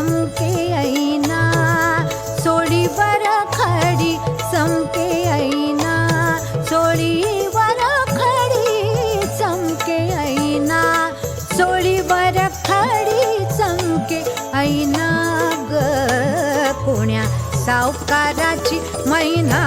चमके ऐना, सोडीवर खडी चमके ऐना, सोडीवर खडी चमके ऐना, सोडीवर खडी चमके ऐना ग. कोण्या सावकाराची मैना